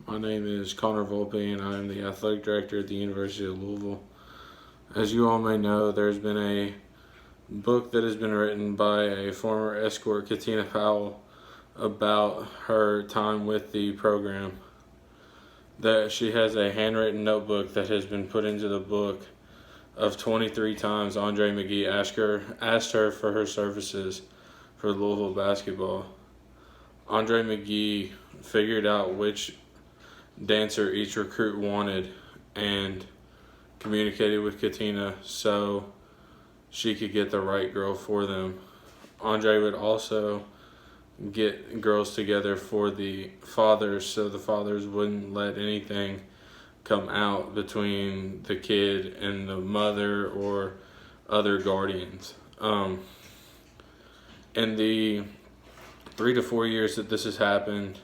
My name is Connor Volpe, and I am the athletic director at the University of Louisville. As you all may know, there's been a book that has been written by a former escort, Katina Powell, about her time with the program. That she has a handwritten notebook that has been put into the book of 23 times Andre McGee asked her for her services for Louisville basketball. Andre McGee figured out which dancer each recruit wanted and communicated with Katina so she could get the right girl for them. Andre would also get girls together for the fathers so the fathers wouldn't let anything come out between the kid and the mother or other guardians. In the 3 to 4 years that this has happened,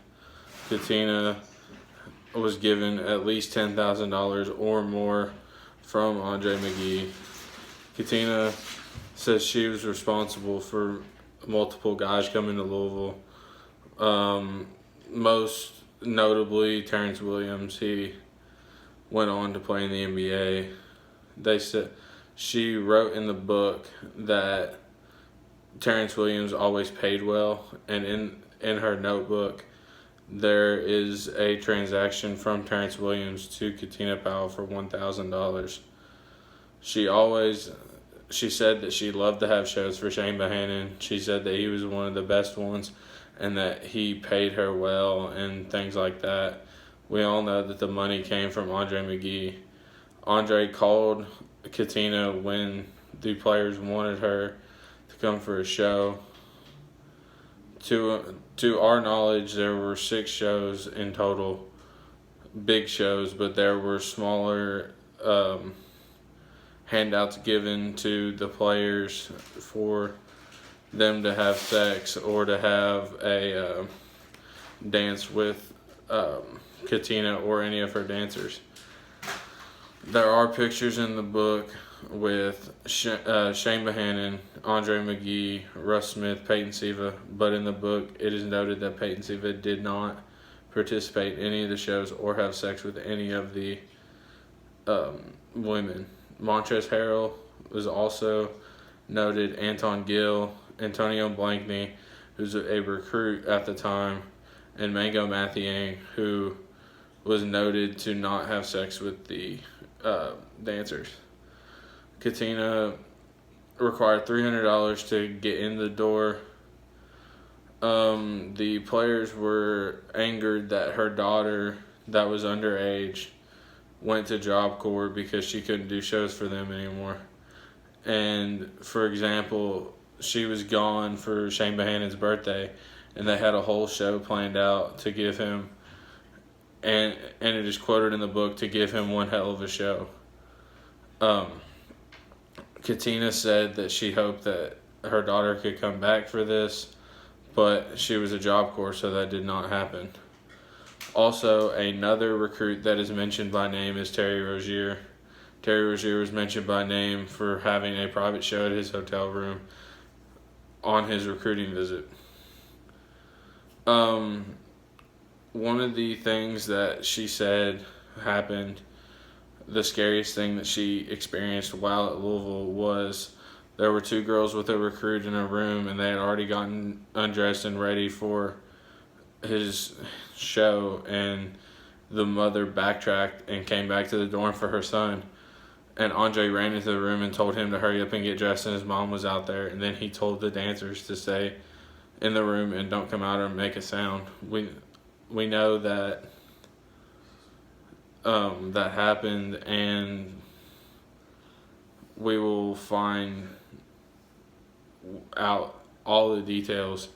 Katina was given at least $10,000 or more from Andre McGee. Katina says she was responsible for multiple guys coming to Louisville. Most notably, Terrence Williams. He went on to play in the NBA. They said she wrote in the book that Terrence Williams always paid well, and in her notebook there is a transaction from Terrence Williams to Katina Powell for $1,000. She said that she loved to have shows for Shane Bohannon. She said that he was one of the best ones and that he paid her well and things like that. We all know that the money came from Andre McGee. Andre called Katina when the players wanted her to come for a show. To our knowledge, there were 6 shows in total, big shows, but there were smaller handouts given to the players for them to have sex or to have a dance with Katina or any of her dancers. There are pictures in the book with Shane Bohannon, Andre McGee, Russ Smith, Peyton Siva, but in the book it is noted that Peyton Siva did not participate in any of the shows or have sex with any of the women. Montrezl Harrell was also noted, Anton Gill, Antonio Blankney, who's a recruit at the time, and Mango Mathiang, who was noted to not have sex with the dancers. Katina required $300 to get in the door. The players were angered that her daughter, that was underage, went to Job Corps because she couldn't do shows for them anymore. And, for example, she was gone for Shane Bohannon's birthday, and they had a whole show planned out to give him, and it is quoted in the book, to give him one hell of a show. Katina said that she hoped that her daughter could come back for this, but she was a Job Corps, so that did not happen. Also, another recruit that is mentioned by name is Terry Rozier. Terry Rozier was mentioned by name for having a private show at his hotel room on his recruiting visit. One of the things that she said happened, the scariest thing that she experienced while at Louisville, was there were 2 girls with a recruit in a room, and they had already gotten undressed and ready for his show, and the mother backtracked and came back to the dorm for her son. And Andre ran into the room and told him to hurry up and get dressed, and his mom was out there. And then he told the dancers to stay in the room and don't come out or make a sound. We know that that happened, and we will find out all the details.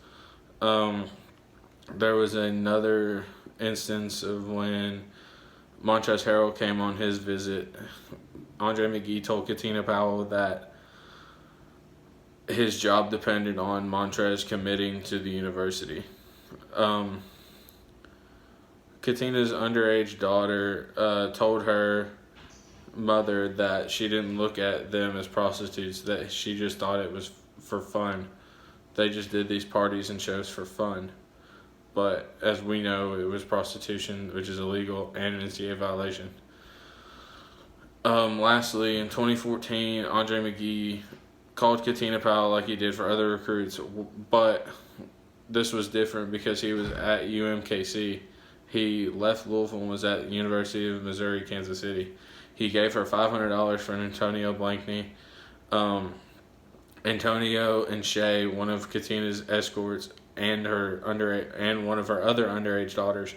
There was another instance of when Montrezl Harrell came on his visit. Andre McGee told Katina Powell that his job depended on Montrez committing to the university. Katina's underage daughter told her mother that she didn't look at them as prostitutes, that she just thought it was for fun. They just did these parties and shows for fun. but as we know, it was prostitution, which is illegal and an NCAA violation. Lastly, in 2014, Andre McGee called Katina Powell like he did for other recruits, but this was different because he was at UMKC. He left Louisville and was at the University of Missouri, Kansas City. He gave her $500 for Antonio Blakeney. Antonio and Shay, one of Katina's escorts, and one of her other underage daughters,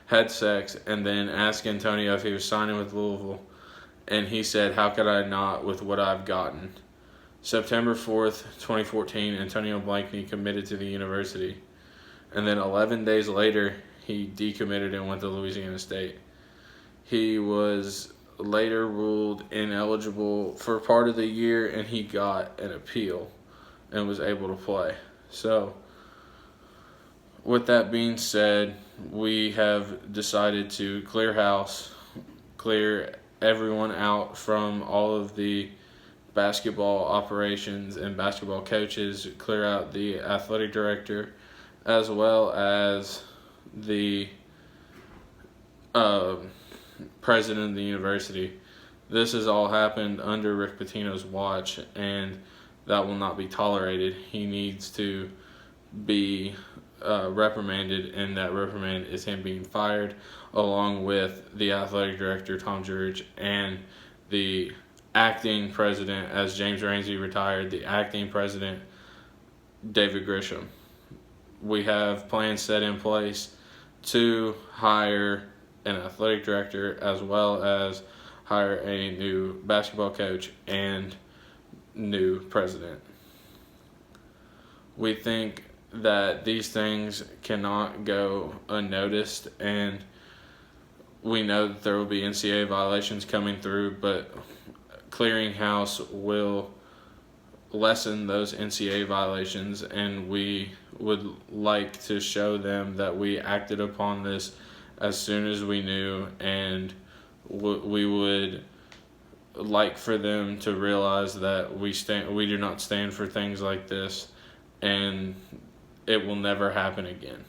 had sex and then asked Antonio if he was signing with Louisville. And he said, "How could I not with what I've gotten?" September 4th, 2014, Antonio Blakeney committed to the university. And then 11 days later, he decommitted and went to Louisiana State. He was later ruled ineligible for part of the year, and he got an appeal and was able to play. So, with that being said, we have decided to clear house, clear everyone out from all of the basketball operations and basketball coaches, clear out the athletic director, as well as the president of the university. This has all happened under Rick Pitino's watch, and that will not be tolerated. He needs to be reprimanded, and that reprimand is him being fired, along with the athletic director, Tom Jurich, and the acting president, as James Ramsey retired, the acting president, David Grisham. We have plans set in place to hire an athletic director as well as hire a new basketball coach and new president. We think that these things cannot go unnoticed, and we know that there will be NCAA violations coming through, but clearing house will lessen those NCAA violations, and we would like to show them that we acted upon this as soon as we knew, and we would like for them to realize that we do not stand for things like this, and it will never happen again.